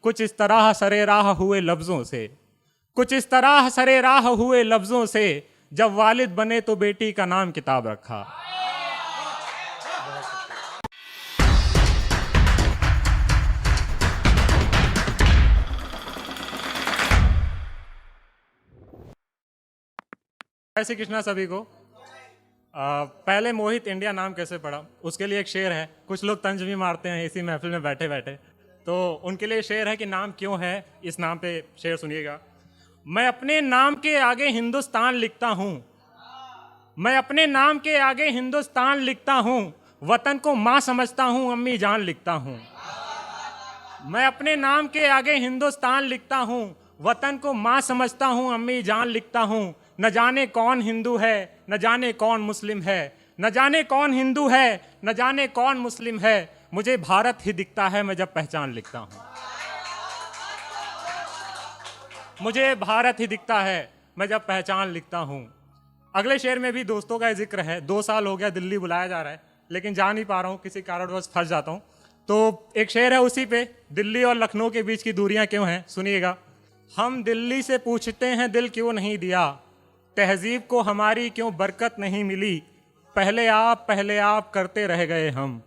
कुछ इस तरह सरे राह हुए लफ्जों से, कुछ इस तरह सरे राह हुए लफ्जों से, जब वालिद बने तो बेटी का नाम किताब रखा। जय श्री कृष्णा सभी को। पहले मोहित इंडिया नाम कैसे पड़ा, उसके लिए एक शेर है। कुछ लोग तंज भी मारते हैं इसी महफिल में बैठे बैठे, तो उनके लिए शेर है कि नाम क्यों है। इस नाम पे शेर सुनिएगा। मैं अपने नाम के आगे हिंदुस्तान लिखता हूँ, मैं अपने नाम के आगे हिंदुस्तान लिखता हूँ, वतन को माँ समझता हूँ, अम्मी जान लिखता हूँ। मैं अपने नाम के आगे हिंदुस्तान लिखता हूँ, वतन को माँ समझता हूँ, अम्मी जान लिखता हूँ। न जाने कौन हिंदू है, न जाने कौन मुस्लिम है, न जाने कौन हिंदू है, न जाने कौन मुस्लिम है, मुझे भारत ही दिखता है मैं जब पहचान लिखता हूँ। मुझे भारत ही दिखता है मैं जब पहचान लिखता हूँ। अगले शेर में भी दोस्तों का जिक्र है। 2 साल हो गया दिल्ली बुलाया जा रहा है, लेकिन जा नहीं पा रहा हूँ, किसी कारणवश फंस जाता हूँ। तो एक शेर है उसी पे, दिल्ली और लखनऊ के बीच की दूरियां क्यों हैं, सुनिएगा। हम दिल्ली से पूछते हैं दिल क्यों नहीं दिया, तहजीब को हमारी क्यों बरकत नहीं मिली, पहले आप करते रह गए हम,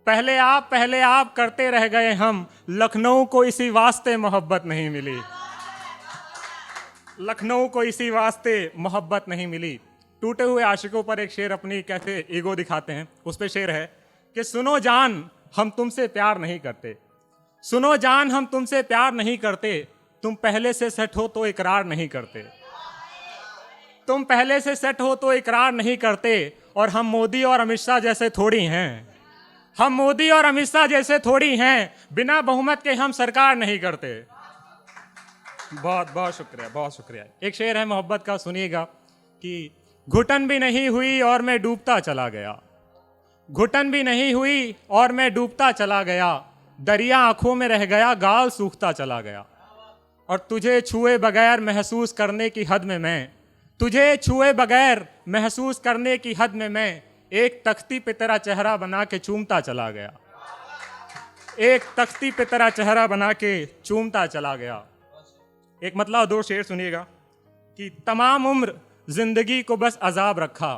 पहले आप करते रह गए हम, लखनऊ को इसी वास्ते मोहब्बत नहीं मिली, लखनऊ को इसी वास्ते मोहब्बत नहीं मिली। टूटे हुए आशिकों पर एक शेर अपनी कैसे ईगो दिखाते हैं। उस पे शेर है कि सुनो जान हम तुमसे प्यार नहीं करते, सुनो जान हम तुमसे प्यार नहीं करते, तुम पहले से सेट हो तो इकरार नहीं करते, तुम पहले से सेट हो तो इकरार नहीं करते, और हम मोदी और अमित शाह जैसे थोड़ी हैं, हम मोदी और अमित शाह जैसे थोड़ी हैं, बिना बहुमत के हम सरकार नहीं करते। बहुत बहुत शुक्रिया, बहुत शुक्रिया। एक शेर है मोहब्बत का, सुनिएगा कि घुटन भी नहीं हुई और मैं डूबता चला गया, घुटन भी नहीं हुई और मैं डूबता चला गया, दरिया आंखों में रह गया, गाल सूखता चला गया, और तुझे छुए बगैर महसूस करने की हद में मैं, तुझे छुए बगैर महसूस करने की हद में मैं, एक तख्ती पे तेरा चेहरा बना के चूमता चला गया, एक तख्ती पे तेरा चेहरा बना के चूमता चला गया। एक मतलब 2 शेर सुनिएगा कि तमाम उम्र जिंदगी को बस अजाब रखा,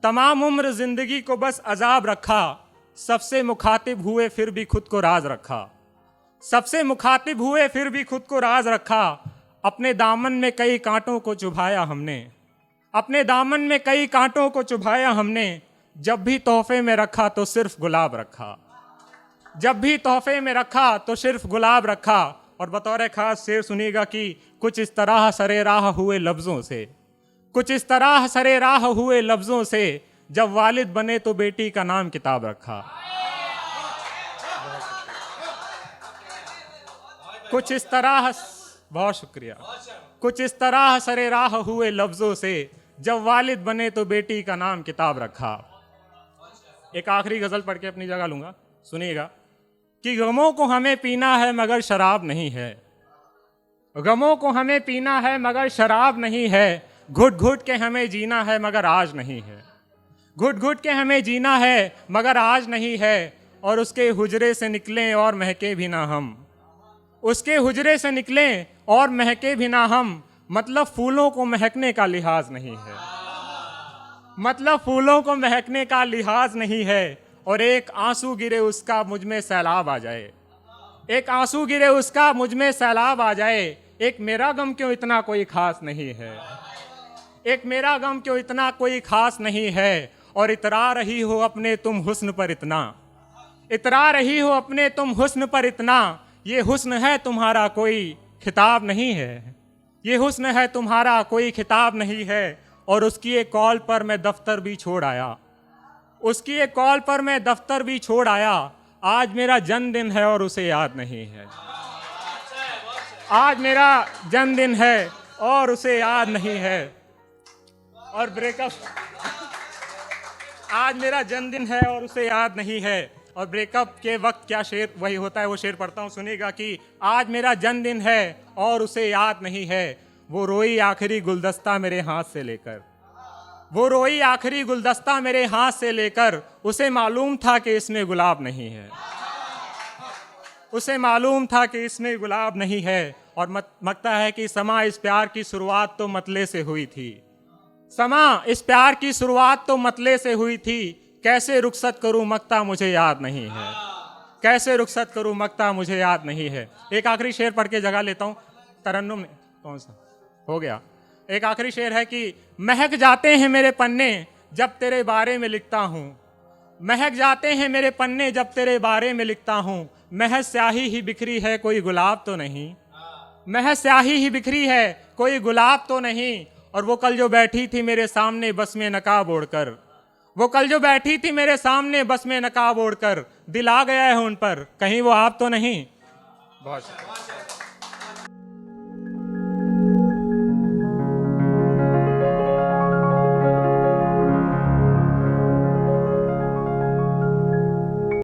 तमाम उम्र जिंदगी को बस अजाब रखा, सबसे मुखातिब हुए फिर भी खुद को राज रखा, सबसे मुखातिब हुए फिर भी खुद को राज रखा, अपने दामन में कई कांटों को चुभाया हमने, अपने दामन में कई कांटों को चुभाया हमने, जब भी तोहफे में रखा तो सिर्फ गुलाब रखा, जब भी तोहफे में रखा तो सिर्फ गुलाब रखा। और बतौर खास शेर सुनिएगा कि कुछ इस तरह सरे राह हुए लफ्जों से, कुछ इस तरह सरे राह हुए लफ्जों से, जब वालिद बने तो बेटी का नाम किताब रखा। कुछ इस तरह, बहुत शुक्रिया, कुछ इस तरह सरे राह हुए लफ्जों से, जब वालिद बने तो बेटी का नाम किताब रखा। एक आखिरी गजल पढ़ के अपनी जगह लूंगा, सुनिएगा कि गमों को हमें पीना है मगर शराब नहीं है, गमों को हमें पीना है मगर शराब नहीं है, घुट घुट के हमें जीना है मगर आज नहीं है, घुट घुट के हमें जीना है मगर आज नहीं है, और उसके हुजरे से निकलें और महके भी ना हम, उसके हुजरे से निकलें और महके भी ना हम, मतलब फूलों को महकने का लिहाज नहीं है, मतलब फूलों को महकने का लिहाज नहीं है, और एक आंसू गिरे उसका मुझ में सैलाब आ जाए, एक आंसू गिरे उसका मुझ में सैलाब आ जाए, एक मेरा गम क्यों इतना कोई खास नहीं है, एक मेरा गम क्यों इतना कोई खास नहीं है, और इतरा रही हो अपने तुम हुस्न पर इतना, इतरा रही हो अपने तुम हुस्न पर इतना, ये हुस्न है तुम्हारा कोई खिताब नहीं है, ये हुस्न है तुम्हारा कोई खिताब नहीं है, और उसकी एक कॉल पर मैं दफ्तर भी छोड़ आया, उसकी एक कॉल पर मैं दफ्तर भी छोड़ आया, आज मेरा जन्मदिन है और उसे याद नहीं है, आज मेरा जन्मदिन है और उसे याद नहीं है, और ब्रेकअप, आज मेरा जन्मदिन है और उसे याद नहीं है, और ब्रेकअप के वक्त क्या शेर वही होता है, वो शेर पढ़ता हूँ, सुनिएगा कि आज मेरा जन्मदिन है और उसे याद नहीं है, वो रोई आखिरी गुलदस्ता मेरे हाथ से लेकर, वो रोई आखिरी गुलदस्ता मेरे हाथ से लेकर, उसे मालूम था कि इसमें गुलाब नहीं है, उसे मालूम था कि इसमें गुलाब नहीं है, और मकता है कि समा इस प्यार की शुरुआत तो मतले से हुई थी। समा इस प्यार की शुरुआत तो मतले से हुई थी, कैसे रुखसत करूं मकता मुझे याद नहीं है, कैसे रुखसत करूं मकता मुझे याद नहीं है। एक आखिरी शेर पढ़ के जगह लेता हूं तरन्नुम में, कौन सा हो गया। एक आखिरी शेर है कि महक जाते हैं मेरे पन्ने जब तेरे बारे में लिखता हूं, महक जाते हैं मेरे पन्ने जब तेरे बारे में लिखता हूं, महज स्याही ही बिखरी है कोई गुलाब तो नहीं, महज स्याही ही बिखरी है कोई गुलाब तो नहीं। और वो कल जो बैठी थी मेरे सामने बस में नकाब ओढ़कर, वो कल जो बैठी थी मेरे सामने बस में नकाब ओढ़कर, दिल आ गया है उन पर, कहीं वो आप तो नहीं। बहुत